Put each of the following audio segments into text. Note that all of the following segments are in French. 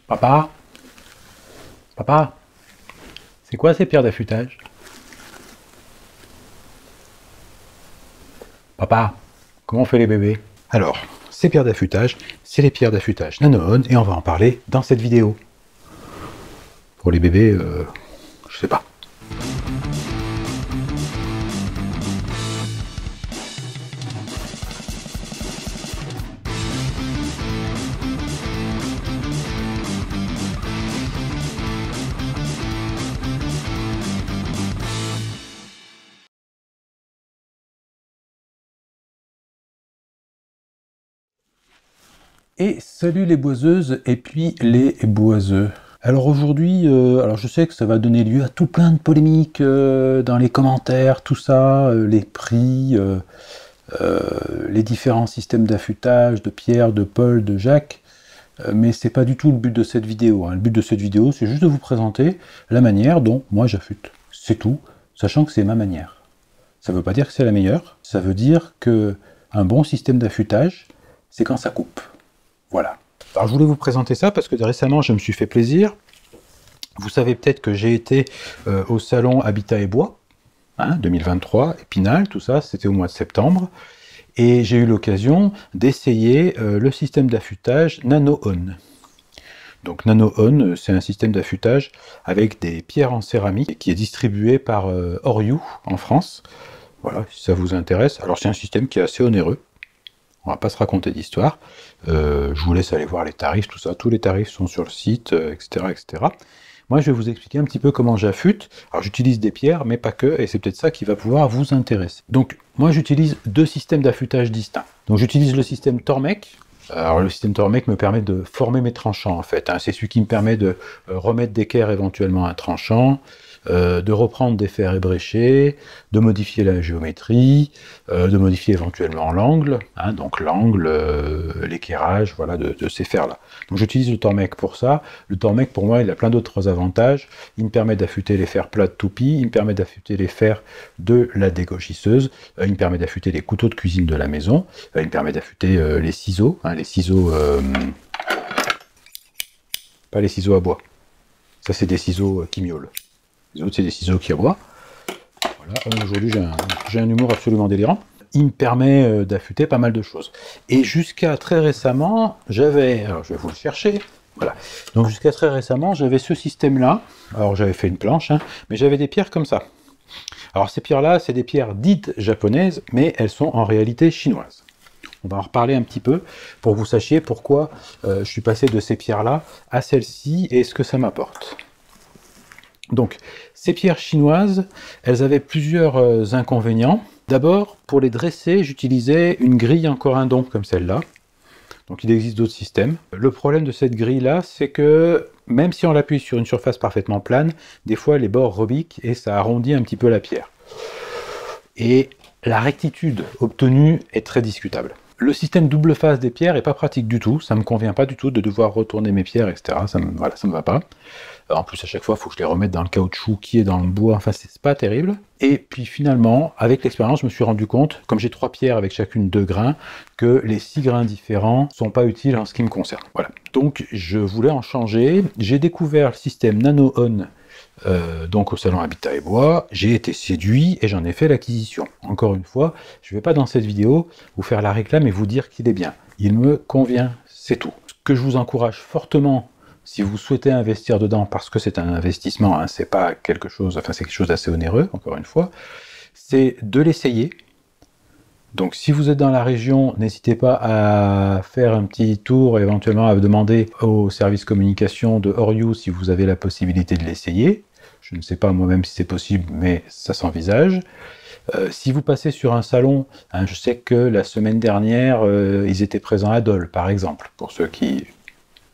Papa? Papa? C'est quoi ces pierres d'affûtage? Papa, comment on fait les bébés? Alors, ces pierres d'affûtage, c'est les pierres d'affûtage NanoOn et on va en parler dans cette vidéo. Pour les bébés, je sais pas. Et salut les boiseuses et puis les boiseux. Alors aujourd'hui, alors je sais que ça va donner lieu à tout plein de polémiques dans les commentaires, tout ça, les prix, les différents systèmes d'affûtage, de Pierre, de Paul, de Jacques, mais c'est pas du tout le but de cette vidéo. Hein. Le but de cette vidéo, c'est juste de vous présenter la manière dont moi j'affûte. C'est tout, sachant que c'est ma manière. Ça veut pas dire que c'est la meilleure, ça veut dire que un bon système d'affûtage, c'est quand ça coupe. Voilà. Alors je voulais vous présenter ça parce que récemment je me suis fait plaisir. Vous savez peut-être que j'ai été au salon Habitat et Bois, hein, 2023, Épinal, tout ça, c'était au mois de septembre. Et j'ai eu l'occasion d'essayer le système d'affûtage NanoOn. Donc NanoOn, c'est un système d'affûtage avec des pierres en céramique qui est distribué par Oriou en France. Voilà, si ça vous intéresse. Alors c'est un système qui est assez onéreux. On va pas se raconter d'histoire. Je vous laisse aller voir les tarifs, tout ça. Tous les tarifs sont sur le site, etc., etc. Moi, je vais vous expliquer un petit peu comment j'affûte. Alors, j'utilise des pierres, mais pas que, et c'est peut-être ça qui va pouvoir vous intéresser. Donc, moi, j'utilise deux systèmes d'affûtage distincts. Donc, j'utilise le système Tormek. Alors, le système Tormek me permet de former mes tranchants, en fait. Hein. C'est celui qui me permet de remettre d'équerre éventuellement un tranchant, de reprendre des fers ébréchés, de modifier la géométrie, de modifier éventuellement l'angle, hein, donc l'angle, l'équerrage, voilà, de ces fers-là. Donc j'utilise le Tormek pour ça. Le Tormek, pour moi, il a plein d'autres avantages. Il me permet d'affûter les fers plats de toupie, il me permet d'affûter les fers de la dégauchisseuse, il me permet d'affûter les couteaux de cuisine de la maison, il me permet d'affûter les ciseaux, hein, les ciseaux... pas les ciseaux à bois. Ça, c'est des ciseaux qui miaulent. Les autres, c'est des ciseaux qui aboient. Voilà. Aujourd'hui, j'ai un humour absolument délirant. Il me permet d'affûter pas mal de choses. Et jusqu'à très récemment, j'avais... Alors, je vais vous le chercher. Voilà. Donc, jusqu'à très récemment, j'avais ce système-là. Alors, j'avais fait une planche, hein, mais j'avais des pierres comme ça. Alors, ces pierres-là, c'est des pierres dites japonaises, mais elles sont en réalité chinoises. On va en reparler un petit peu pour que vous sachiez pourquoi je suis passé de ces pierres-là à celles-ci et ce que ça m'apporte. Donc, ces pierres chinoises, elles avaient plusieurs inconvénients. D'abord, pour les dresser, j'utilisais une grille en corindon comme celle-là. Donc, il existe d'autres systèmes. Le problème de cette grille-là, c'est que même si on l'appuie sur une surface parfaitement plane, des fois les bords rebiquent et ça arrondit un petit peu la pierre. Et la rectitude obtenue est très discutable. Le système double face des pierres est pas pratique du tout, ça me convient pas du tout de devoir retourner mes pierres, etc. Ça me va pas. En plus, à chaque fois, il faut que je les remette dans le caoutchouc qui est dans le bois, enfin, c'est pas terrible. Et puis finalement, avec l'expérience, je me suis rendu compte, comme j'ai 3 pierres avec chacune 2 grains, que les 6 grains différents sont pas utiles en ce qui me concerne. Voilà. Donc, je voulais en changer. J'ai découvert le système NanoOn donc au salon Habitat et Bois, j'ai été séduit et j'en ai fait l'acquisition. Encore une fois, je ne vais pas dans cette vidéo vous faire la réclame et vous dire qu'il est bien. Il me convient, c'est tout. Ce que je vous encourage fortement, si vous souhaitez investir dedans, parce que c'est un investissement, hein, c'est pas quelque chose, enfin c'est quelque chose d'assez onéreux, encore une fois, c'est de l'essayer. Donc si vous êtes dans la région, n'hésitez pas à faire un petit tour, éventuellement à demander au service communication de Oriou si vous avez la possibilité de l'essayer. Je ne sais pas moi-même si c'est possible, mais ça s'envisage. Si vous passez sur un salon, hein, je sais que la semaine dernière, ils étaient présents à Dole, par exemple, pour ceux qui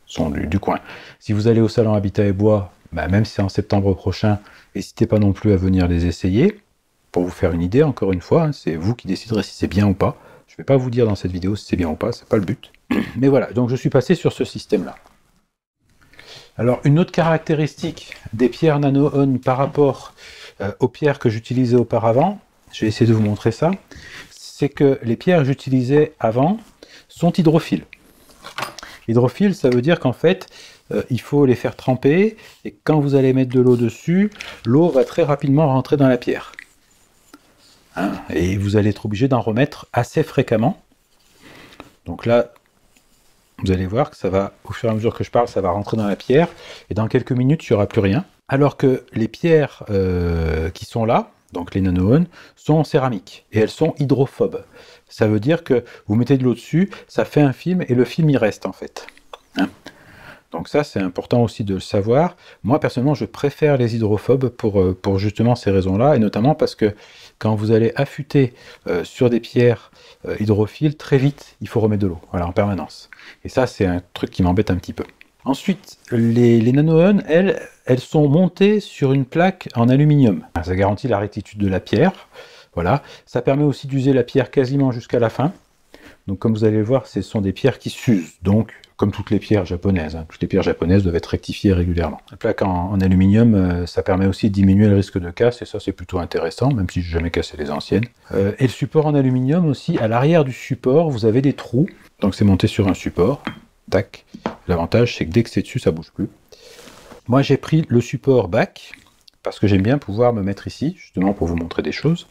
sont du coin. Si vous allez au salon Habitat et Bois, bah, même si c'est en septembre prochain, n'hésitez pas non plus à venir les essayer. Pour vous faire une idée, encore une fois, hein, c'est vous qui déciderez si c'est bien ou pas. Je ne vais pas vous dire dans cette vidéo si c'est bien ou pas, c'est pas le but. Mais voilà, donc je suis passé sur ce système-là. Alors, une autre caractéristique des pierres NanoOn par rapport aux pierres que j'utilisais auparavant, je vais essayer de vous montrer ça, c'est que les pierres que j'utilisais avant sont hydrophiles. Hydrophile, ça veut dire qu'en fait, il faut les faire tremper, et quand vous allez mettre de l'eau dessus, l'eau va très rapidement rentrer dans la pierre. Hein, et vous allez être obligé d'en remettre assez fréquemment. Donc là, vous allez voir que ça va, au fur et à mesure que je parle, ça va rentrer dans la pierre, et dans quelques minutes, il n'y aura plus rien. Alors que les pierres qui sont là, donc les nanoons, sont en céramique, et elles sont hydrophobes. Ça veut dire que vous mettez de l'eau dessus, ça fait un film, et le film y reste en fait. Hein, donc ça, c'est important aussi de le savoir. Moi, personnellement, je préfère les hydrophobes pour justement ces raisons-là, et notamment parce que quand vous allez affûter sur des pierres hydrophiles, très vite, il faut remettre de l'eau, voilà, en permanence. Et ça, c'est un truc qui m'embête un petit peu. Ensuite, les nanoons, elles sont montées sur une plaque en aluminium. Ça garantit la rectitude de la pierre. Voilà. Ça permet aussi d'user la pierre quasiment jusqu'à la fin. Donc comme vous allez le voir, ce sont des pierres qui s'usent. Donc, comme toutes les pierres japonaises, hein, toutes les pierres japonaises doivent être rectifiées régulièrement. La plaque en aluminium, ça permet aussi de diminuer le risque de casse, et ça c'est plutôt intéressant, même si je n'ai jamais cassé les anciennes. Et le support en aluminium aussi, à l'arrière du support, vous avez des trous. Donc c'est monté sur un support. Tac. L'avantage, c'est que dès que c'est dessus, ça bouge plus. Moi, j'ai pris le support bac, parce que j'aime bien pouvoir me mettre ici, justement pour vous montrer des choses.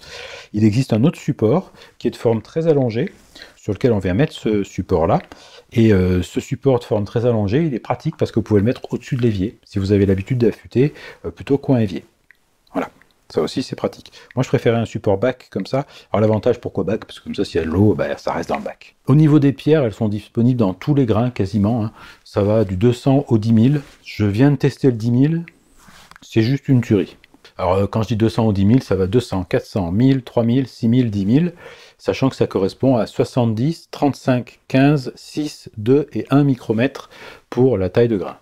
Il existe un autre support, qui est de forme très allongée, sur lequel on vient mettre ce support-là. Et ce support de forme très allongée, il est pratique parce que vous pouvez le mettre au-dessus de l'évier, si vous avez l'habitude d'affûter, plutôt coin évier. Voilà. Ça aussi, c'est pratique. Moi, je préférais un support bac comme ça. Alors, l'avantage, pourquoi bac? Parce que comme ça, s'il y a de l'eau, ben, ça reste dans le bac. Au niveau des pierres, elles sont disponibles dans tous les grains, quasiment. Hein. Ça va du 200 au 10 000. Je viens de tester le 10 000. C'est juste une tuerie. Alors, quand je dis 200 au 10 000, ça va 200, 400, 1000, 3000, 6000, 10 000. Sachant que ça correspond à 70, 35, 15, 6, 2 et 1 micromètre pour la taille de grain.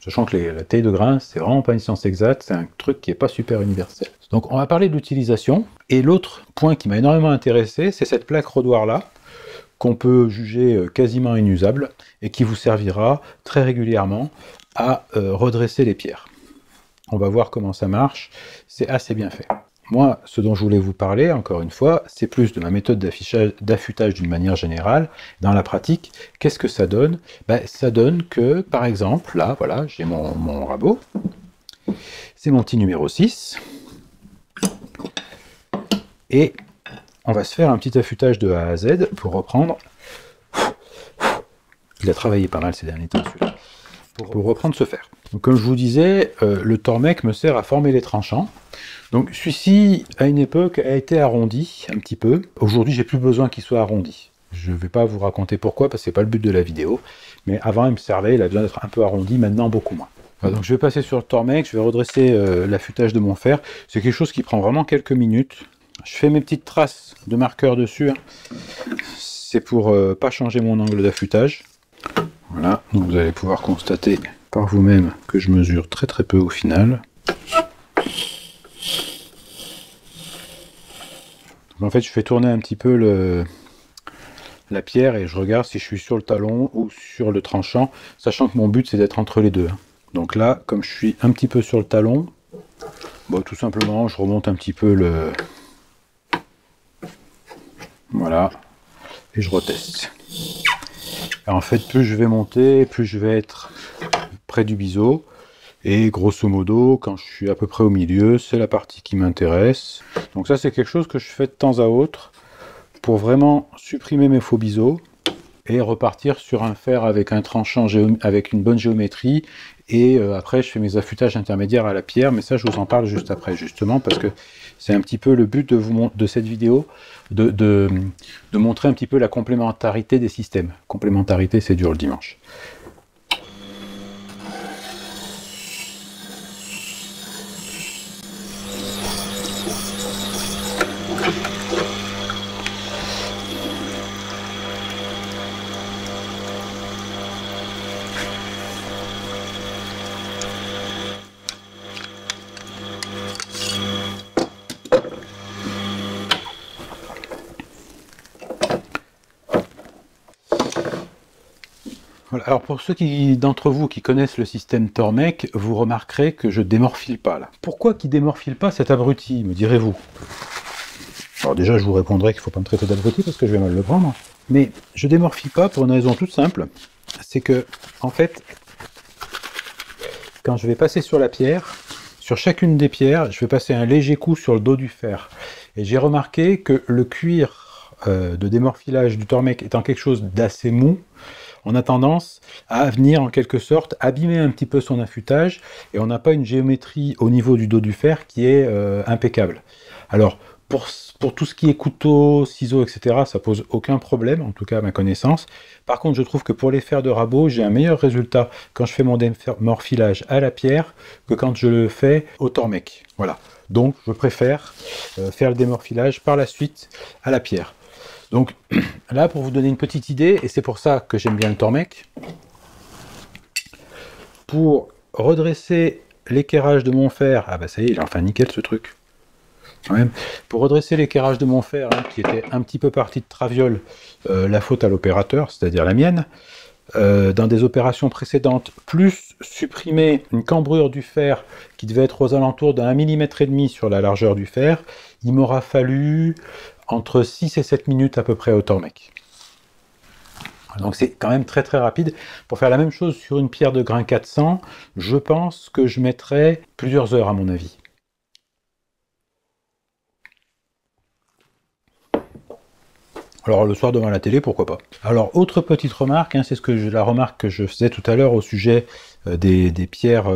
Sachant que la taille de grain, c'est vraiment pas une science exacte, c'est un truc qui n'est pas super universel. Donc on va parler de l'utilisation, et l'autre point qui m'a énormément intéressé, c'est cette plaque rodoir-là, qu'on peut juger quasiment inusable, et qui vous servira très régulièrement à redresser les pierres. On va voir comment ça marche, c'est assez bien fait. Moi, ce dont je voulais vous parler, encore une fois, c'est plus de ma méthode d'affûtage d'une manière générale. Dans la pratique, qu'est-ce que ça donne? Ben, ça donne que, par exemple, là, voilà, j'ai mon rabot. C'est mon petit numéro 6. Et on va se faire un petit affûtage de A à Z pour reprendre. Il a travaillé pas mal ces derniers temps, celui-là. Pour reprendre ce fer. Donc, comme je vous disais, le Tormek me sert à former les tranchants. Donc celui-ci, à une époque, a été arrondi un petit peu. Aujourd'hui, j'ai plus besoin qu'il soit arrondi. Je ne vais pas vous raconter pourquoi, parce que c'est pas le but de la vidéo. Mais avant, il me servait, il a besoin d'être un peu arrondi, maintenant beaucoup moins. Voilà, donc je vais passer sur le Tormek, je vais redresser l'affûtage de mon fer. C'est quelque chose qui prend vraiment quelques minutes. Je fais mes petites traces de marqueur dessus. Hein. C'est pour pas changer mon angle d'affûtage. Voilà, donc vous allez pouvoir constater par vous-même que je mesure très très peu au final. En fait, je fais tourner un petit peu la pierre et je regarde si je suis sur le talon ou sur le tranchant, sachant que mon but c'est d'être entre les deux. Donc là, comme je suis un petit peu sur le talon, bon, tout simplement, je remonte un petit peu le... Voilà, et je reteste. Et en fait, plus je vais monter, plus je vais être près du biseau. Et grosso modo, quand je suis à peu près au milieu, c'est la partie qui m'intéresse. Donc ça, c'est quelque chose que je fais de temps à autre pour vraiment supprimer mes faux biseaux et repartir sur un fer avec un tranchant avec une bonne géométrie. Et après, je fais mes affûtages intermédiaires à la pierre, mais ça, je vous en parle juste après, justement, parce que c'est un petit peu le but de cette vidéo, de montrer un petit peu la complémentarité des systèmes. Complémentarité, c'est dur le dimanche. Voilà. Alors pour ceux d'entre vous qui connaissent le système Tormek, vous remarquerez que je démorphile pas là. Pourquoi qu'il démorphile pas cet abruti, me direz-vous? Alors déjà je vous répondrai qu'il ne faut pas me traiter d'abruti parce que je vais mal le prendre. Mais je démorphie pas pour une raison toute simple, c'est que, en fait, quand je vais passer sur la pierre, sur chacune des pierres, je vais passer un léger coup sur le dos du fer. Et j'ai remarqué que le cuir de démorphilage du Tormek étant quelque chose d'assez mou, on a tendance à venir en quelque sorte abîmer un petit peu son affûtage, et on n'a pas une géométrie au niveau du dos du fer qui est impeccable. Alors, pour tout ce qui est couteau, ciseaux, etc., ça pose aucun problème, en tout cas à ma connaissance. Par contre, je trouve que pour les fers de rabot, j'ai un meilleur résultat quand je fais mon démorphilage à la pierre que quand je le fais au Tormek. Voilà. Donc, je préfère faire le démorphilage par la suite à la pierre. Donc, là, pour vous donner une petite idée, et c'est pour ça que j'aime bien le Tormek, pour redresser l'équerrage de mon fer, ah bah ça y est, il est enfin nickel ce truc. Quand même. Pour redresser l'équerrage de mon fer, hein, qui était un petit peu parti de traviole, la faute à l'opérateur, c'est-à-dire la mienne, dans des opérations précédentes, plus supprimer une cambrure du fer qui devait être aux alentours d'1,5 mm sur la largeur du fer, il m'aura fallu entre 6 et 7 minutes à peu près au Tormek. Donc c'est quand même très très rapide. Pour faire la même chose sur une pierre de grain 400, je pense que je mettrais plusieurs heures à mon avis. Alors le soir devant la télé, pourquoi pas. Alors autre petite remarque, hein, c'est la remarque que je faisais tout à l'heure au sujet des pierres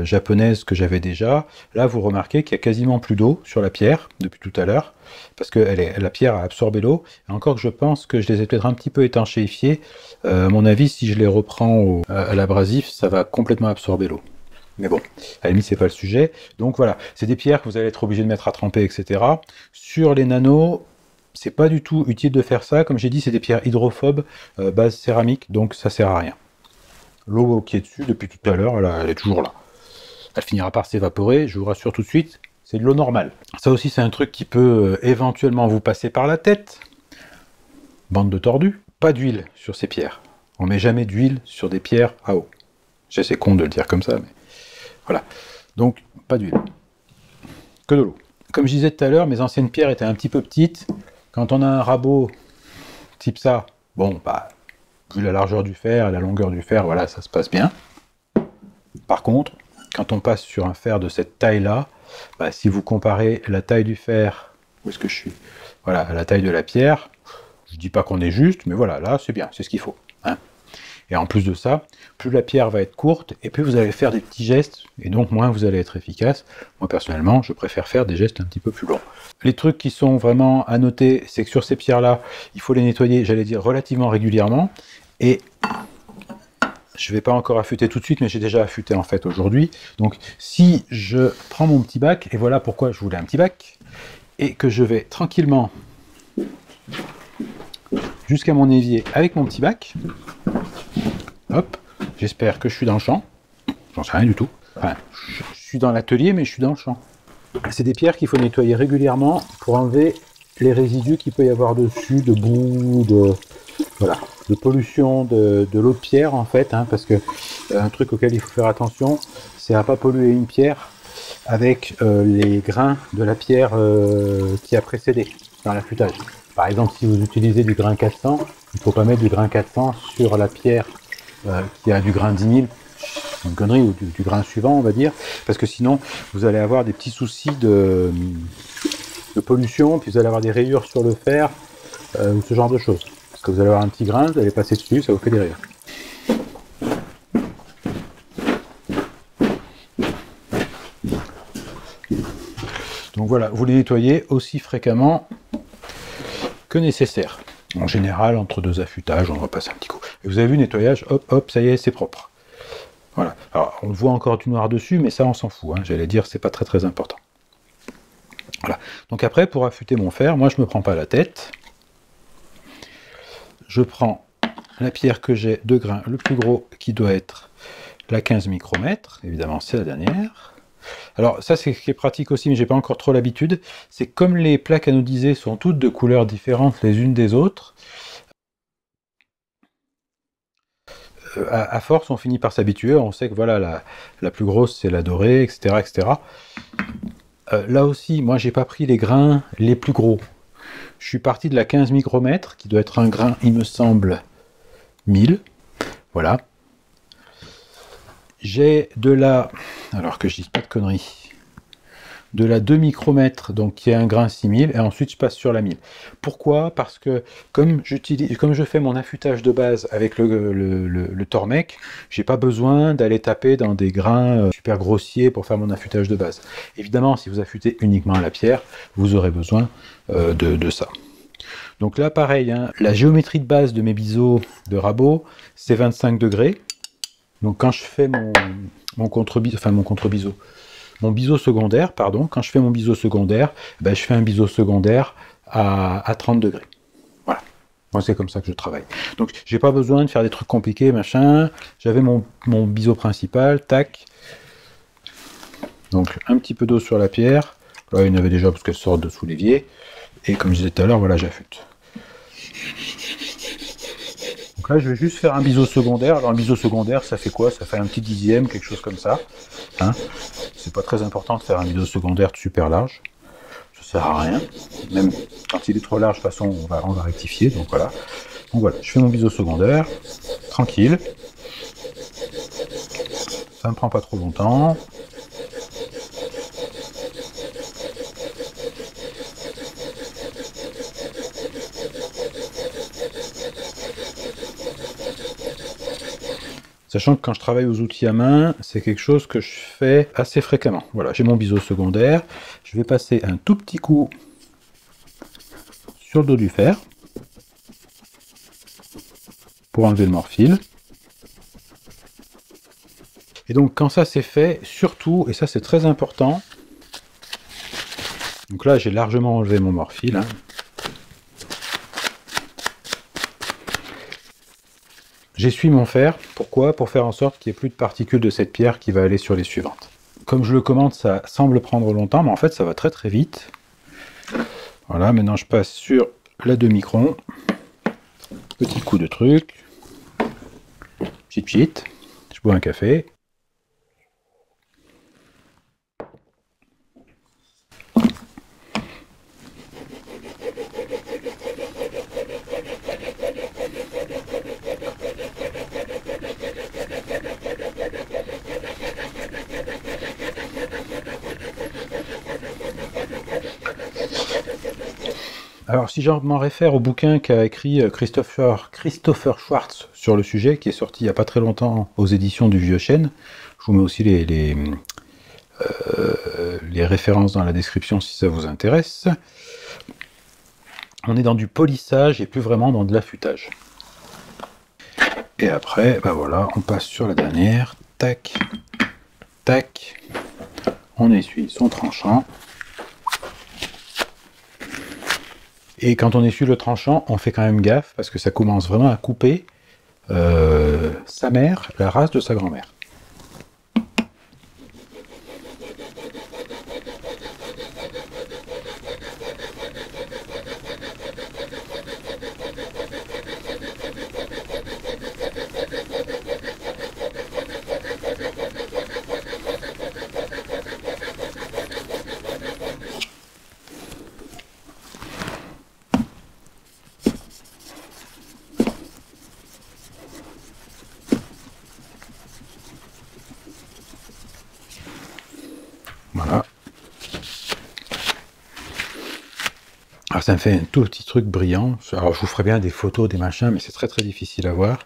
japonaises que j'avais déjà. Là vous remarquez qu'il y a quasiment plus d'eau sur la pierre depuis tout à l'heure, parce que la pierre a absorbé l'eau. Encore que je pense que je les ai peut-être un petit peu étanchéifiées. À mon avis, si je les reprends à l'abrasif, ça va complètement absorber l'eau. Mais bon, à la limite, c'est pas le sujet. Donc voilà, c'est des pierres que vous allez être obligé de mettre à tremper, etc. Sur les nanos, c'est pas du tout utile de faire ça. Comme j'ai dit, c'est des pierres hydrophobes, base céramique, donc ça sert à rien. L'eau qui est dessus, depuis tout à l'heure, elle est toujours là. Elle finira par s'évaporer, je vous rassure tout de suite, c'est de l'eau normale. Ça aussi, c'est un truc qui peut éventuellement vous passer par la tête. Bande de tordus. Pas d'huile sur ces pierres. On met jamais d'huile sur des pierres à eau. C'est con de le dire comme ça, mais voilà. Donc, pas d'huile. Que de l'eau. Comme je disais tout à l'heure, mes anciennes pierres étaient un petit peu petites. Quand on a un rabot type ça, bon, bah, vu la largeur du fer et la longueur du fer, voilà, ça se passe bien. Par contre, quand on passe sur un fer de cette taille-là, bah, si vous comparez la taille du fer, où est-ce que je suis? Voilà, à la taille de la pierre, je dis pas qu'on est juste, mais voilà, là, c'est bien, c'est ce qu'il faut. Hein. Et en plus de ça, plus la pierre va être courte, et plus vous allez faire des petits gestes, et donc moins vous allez être efficace. Moi, personnellement, je préfère faire des gestes un petit peu plus longs. Les trucs qui sont vraiment à noter, c'est que sur ces pierres-là, il faut les nettoyer, j'allais dire, relativement régulièrement. Et je ne vais pas encore affûter tout de suite, mais j'ai déjà affûté en fait aujourd'hui. Donc si je prends mon petit bac, et voilà pourquoi je voulais un petit bac, et que je vais tranquillement jusqu'à mon évier avec mon petit bac, hop, j'espère que je suis dans le champ, j'en sais rien du tout. Enfin, je suis dans l'atelier, mais je suis dans le champ. C'est des pierres qu'il faut nettoyer régulièrement pour enlever les résidus qu'il peut y avoir dessus, de boue, voilà, de pollution de l'eau de pierre en fait, hein, parce que un truc auquel il faut faire attention, c'est à ne pas polluer une pierre avec les grains de la pierre qui a précédé dans l'affûtage. Par exemple, si vous utilisez du grain 400, il ne faut pas mettre du grain 400 sur la pierre qui a du grain 10 000, une connerie, ou du grain suivant, on va dire, parce que sinon, vous allez avoir des petits soucis de pollution, puis vous allez avoir des rayures sur le fer, ou ce genre de choses. Parce que vous allez avoir un petit grain, vous allez passer dessus, ça vous fait des rayures. Donc voilà, vous les nettoyez aussi fréquemment que nécessaire. En général, entre deux affûtages, on repasse un petit coup. Et vous avez vu, nettoyage, hop, hop, ça y est, c'est propre. Voilà. Alors, on voit encore du noir dessus, mais ça, on s'en fout. Hein. J'allais dire, c'est pas très très important. Voilà. Donc après, pour affûter mon fer, moi, je me prends pas la tête. Je prends la pierre que j'ai de grain le plus gros, qui doit être la 15 micromètres. Évidemment, c'est la dernière. Alors ça, c'est ce qui est pratique aussi, mais j'ai pas encore trop l'habitude. C'est comme les plaques anodisées sont toutes de couleurs différentes les unes des autres, à force, on finit par s'habituer. On sait que voilà, la plus grosse, c'est la dorée, etc. etc. Là aussi, moi, j'ai pas pris les grains les plus gros. Je suis parti de la 15 micromètres, qui doit être un grain, il me semble, 1000. Voilà. J'ai de la, alors que je dise pas de conneries, de la 2 micromètres, donc qui est un grain 6000, et ensuite je passe sur la 1000. Pourquoi? Parce que comme je fais mon affûtage de base avec le Tormek, j'ai pas besoin d'aller taper dans des grains super grossiers pour faire mon affûtage de base. Évidemment, si vous affûtez uniquement à la pierre, vous aurez besoin de ça. Donc là, pareil, hein, la géométrie de base de mes biseaux de rabot, c'est 25 degrés. Donc quand je fais mon biseau secondaire, pardon, quand je fais mon biseau secondaire, ben, je fais un biseau secondaire à 30 degrés. Voilà. Moi, c'est comme ça que je travaille. Donc, j'ai pas besoin de faire des trucs compliqués, machin. J'avais mon biseau principal, tac. Donc, un petit peu d'eau sur la pierre. Là, il y en avait déjà parce qu'elle sort de sous l'évier. Et comme je disais tout à l'heure, voilà, j'affûte. Donc là, je vais juste faire un biseau secondaire. Alors, un biseau secondaire, ça fait quoi? Ça fait un petit dixième, quelque chose comme ça. Hein, c'est pas très important de faire un biseau secondaire super large. Ça sert à rien. Même quand il est trop large, de toute façon, on va rectifier. Donc voilà. Donc voilà, je fais mon biseau secondaire. Tranquille. Ça ne prend pas trop longtemps. Sachant que quand je travaille aux outils à main, c'est quelque chose que je fais assez fréquemment. Voilà, j'ai mon biseau secondaire. Je vais passer un tout petit coup sur le dos du fer pour enlever le morphile. Et donc quand ça c'est fait, surtout, et ça c'est très important, donc là j'ai largement enlevé mon morphile, hein. J'essuie mon fer, pourquoi? Pour faire en sorte qu'il n'y ait plus de particules de cette pierre qui va aller sur les suivantes. Comme je le commande, ça semble prendre longtemps, mais en fait ça va très très vite. Voilà, maintenant je passe sur la 2 microns. Petit coup de truc. Pchit, je bois un café. Alors, si je m'en réfère au bouquin qu'a écrit Christopher Schwartz sur le sujet, qui est sorti il n'y a pas très longtemps aux éditions du Vieux Chêne, je vous mets aussi les références dans la description si ça vous intéresse. On est dans du polissage et plus vraiment dans de l'affûtage. Et après, ben voilà, on passe sur la dernière. Tac, tac. On essuie son tranchant. Et quand on essuie le tranchant, on fait quand même gaffe, parce que ça commence vraiment à couper sa mère, la race de sa grand-mère. Voilà. Alors ça me fait un tout petit truc brillant. Alors je vous ferai bien des photos, des machins, mais c'est très très difficile à voir.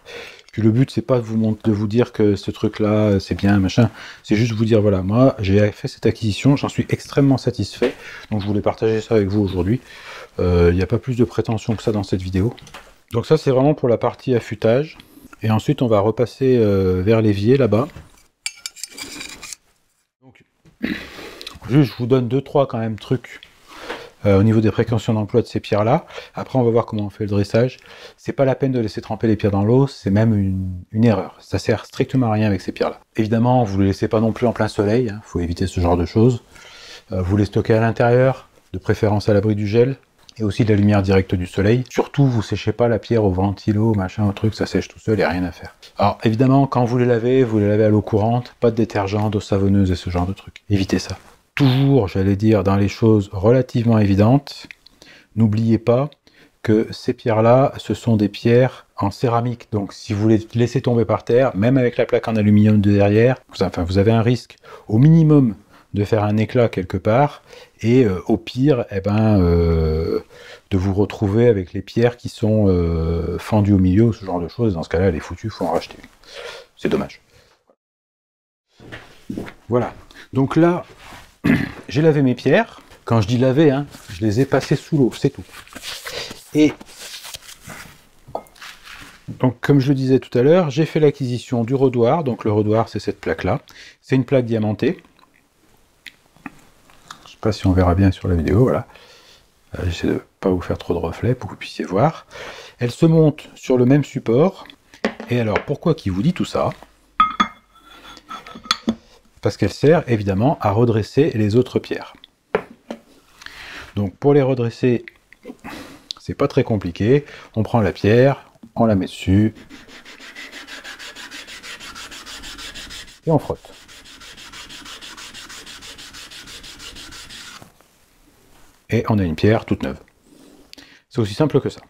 Puis le but c'est pas de vous dire que ce truc là c'est bien, machin. C'est juste vous dire voilà, moi j'ai fait cette acquisition, j'en suis extrêmement satisfait. Donc je voulais partager ça avec vous aujourd'hui. Il n'y a pas plus de prétention que ça dans cette vidéo. Donc ça c'est vraiment pour la partie affûtage. Et ensuite on va repasser vers l'évier là-bas. Donc juste je vous donne 2-3 quand même trucs au niveau des précautions d'emploi de ces pierres-là. Après, on va voir comment on fait le dressage. C'est pas la peine de laisser tremper les pierres dans l'eau, c'est même une erreur. Ça sert strictement à rien avec ces pierres-là. Évidemment, vous ne les laissez pas non plus en plein soleil, hein. Faut éviter ce genre de choses. Vous les stockez à l'intérieur, de préférence à l'abri du gel, et aussi de la lumière directe du soleil. Surtout, vous séchez pas la pierre au ventilo, machin, au truc, ça sèche tout seul, il n'y a rien à faire. Alors, évidemment, quand vous les lavez à l'eau courante, pas de détergent, d'eau savonneuse et ce genre de trucs. Évitez ça. Toujours, j'allais dire, dans les choses relativement évidentes, n'oubliez pas que ces pierres-là, ce sont des pierres en céramique. Donc si vous les laissez tomber par terre, même avec la plaque en aluminium de derrière, vous avez un risque au minimum de faire un éclat quelque part, et au pire, de vous retrouver avec les pierres qui sont fendues au milieu, ce genre de choses. Dans ce cas-là, elle est foutue, il faut en racheter une. C'est dommage. Voilà. Donc là, j'ai lavé mes pierres. Quand je dis laver, hein, je les ai passées sous l'eau, c'est tout. Et donc, comme je le disais tout à l'heure, j'ai fait l'acquisition du rodoir. Donc le rodoir, c'est cette plaque-là. C'est une plaque diamantée. Je ne sais pas si on verra bien sur la vidéo, voilà. J'essaie de ne pas vous faire trop de reflets pour que vous puissiez voir. Elle se monte sur le même support. Et alors, pourquoi qui vous dit tout ça? Parce qu'elle sert évidemment à redresser les autres pierres. Donc pour les redresser, c'est pas très compliqué. On prend la pierre, on la met dessus et on frotte. Et on a une pierre toute neuve. C'est aussi simple que ça.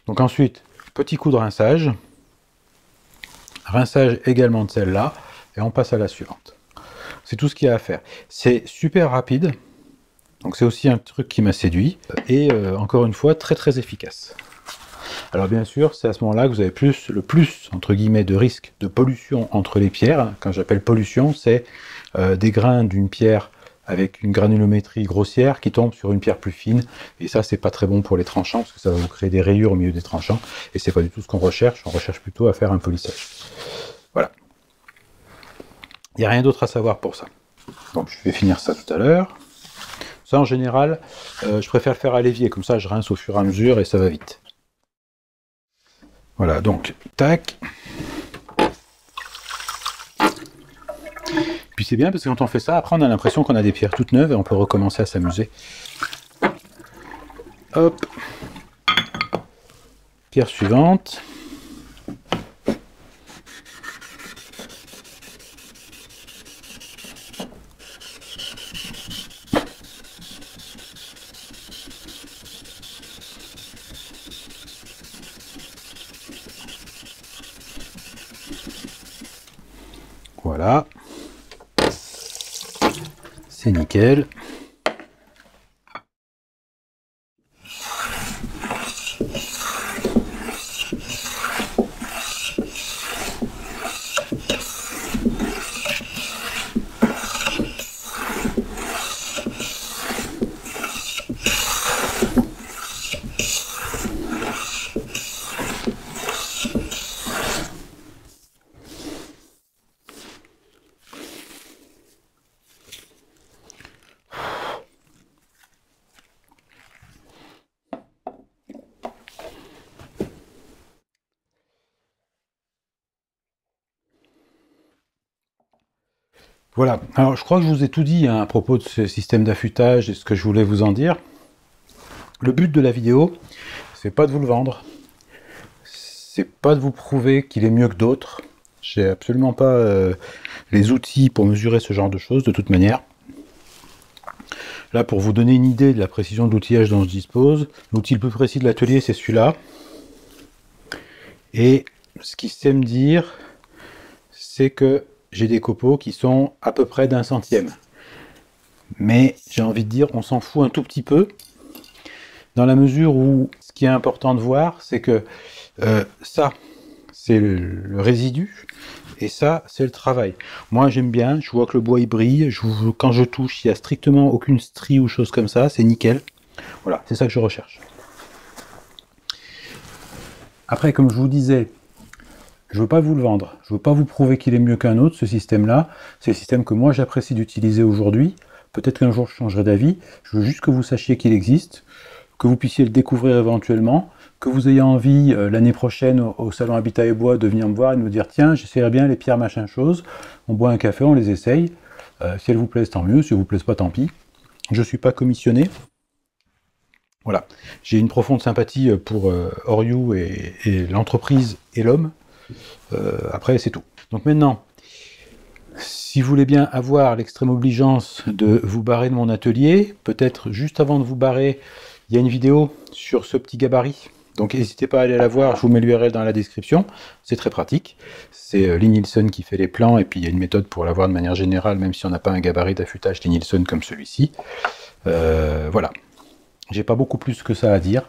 Donc ensuite, petit coup de rinçage. Rinçage également de celle-là. Et on passe à la suivante. C'est tout ce qu'il y a à faire. C'est super rapide. Donc c'est aussi un truc qui m'a séduit. Et encore une fois, très très efficace. Alors bien sûr, c'est à ce moment-là que vous avez le plus, entre guillemets, de risque de pollution entre les pierres. Quand j'appelle pollution, c'est des grains d'une pierre avec une granulométrie grossière qui tombe sur une pierre plus fine. Et ça, c'est pas très bon pour les tranchants, parce que ça va vous créer des rayures au milieu des tranchants. Et c'est pas du tout ce qu'on recherche. On recherche plutôt à faire un polissage. Voilà. Il n'y a rien d'autre à savoir pour ça. Donc je vais finir ça tout à l'heure. Ça, en général, je préfère le faire à l'évier. Comme ça, je rince au fur et à mesure et ça va vite. Voilà, donc, tac. Puis c'est bien parce que quand on fait ça, après on a l'impression qu'on a des pierres toutes neuves et on peut recommencer à s'amuser. Hop. Pierre suivante. Voilà. C'est nickel. Voilà, alors je crois que je vous ai tout dit hein, à propos de ce système d'affûtage et ce que je voulais vous en dire. Le but de la vidéo, c'est pas de vous le vendre, c'est pas de vous prouver qu'il est mieux que d'autres. J'ai absolument pas les outils pour mesurer ce genre de choses de toute manière. Là, pour vous donner une idée de la précision de l'outillage dont je dispose, l'outil le plus précis de l'atelier, c'est celui-là. Et ce qu'il sait me dire, c'est que j'ai des copeaux qui sont à peu près d'1 centième. Mais j'ai envie de dire, on s'en fout un tout petit peu, dans la mesure où ce qui est important de voir, c'est que ça, c'est le résidu, et ça, c'est le travail. Moi, j'aime bien, je vois que le bois il brille, quand je touche, il n'y a strictement aucune strie ou chose comme ça, c'est nickel. Voilà, c'est ça que je recherche. Après, comme je vous disais, je ne veux pas vous le vendre, je ne veux pas vous prouver qu'il est mieux qu'un autre, ce système-là. C'est le système que moi j'apprécie d'utiliser aujourd'hui. Peut-être qu'un jour je changerai d'avis. Je veux juste que vous sachiez qu'il existe, que vous puissiez le découvrir éventuellement, que vous ayez envie l'année prochaine au salon Habitat et Bois de venir me voir et de me dire tiens, j'essaierai bien les pierres machin chose. On boit un café, on les essaye. Si elles vous plaisent, tant mieux. Si elles vous plaisent pas, tant pis. Je ne suis pas commissionné. Voilà. J'ai une profonde sympathie pour Oriou et l'entreprise et l'homme. Après, c'est tout. Donc maintenant, si vous voulez bien avoir l'extrême obligeance de vous barrer de mon atelier, peut-être juste avant de vous barrer, Il y a une vidéo sur ce petit gabarit, donc n'hésitez pas à aller la voir, je vous mets l'URL dans la description, c'est très pratique. C'est Lie Nielsen qui fait les plans, et puis il y a une méthode pour l'avoir de manière générale, même si on n'a pas un gabarit d'affûtage Lie Nielsen comme celui-ci. Voilà, j'ai pas beaucoup plus que ça à dire.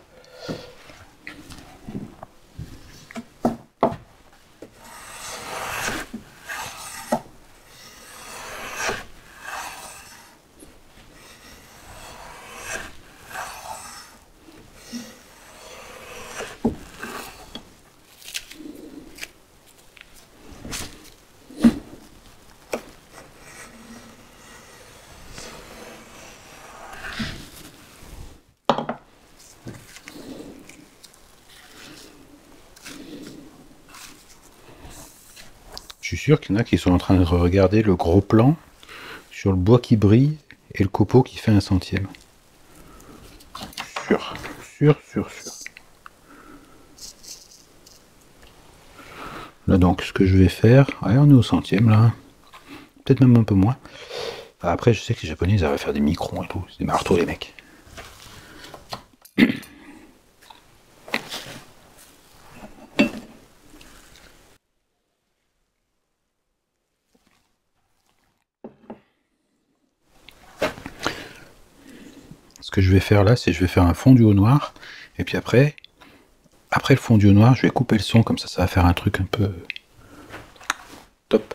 Je suis sûr qu'il y en a qui sont en train de regarder le gros plan sur le bois qui brille et le copeau qui fait 1/100. Sûr. Là donc, ce que je vais faire, ouais, on est au 100e là, peut-être même un peu moins. Après, je sais que les Japonais, ils arrivent à faire des microns et tout, c'est des marteaux les mecs. Ce que je vais faire là, c'est je vais faire un fondu au noir, et puis après le fondu au noir, je vais couper le son, comme ça va faire un truc un peu top.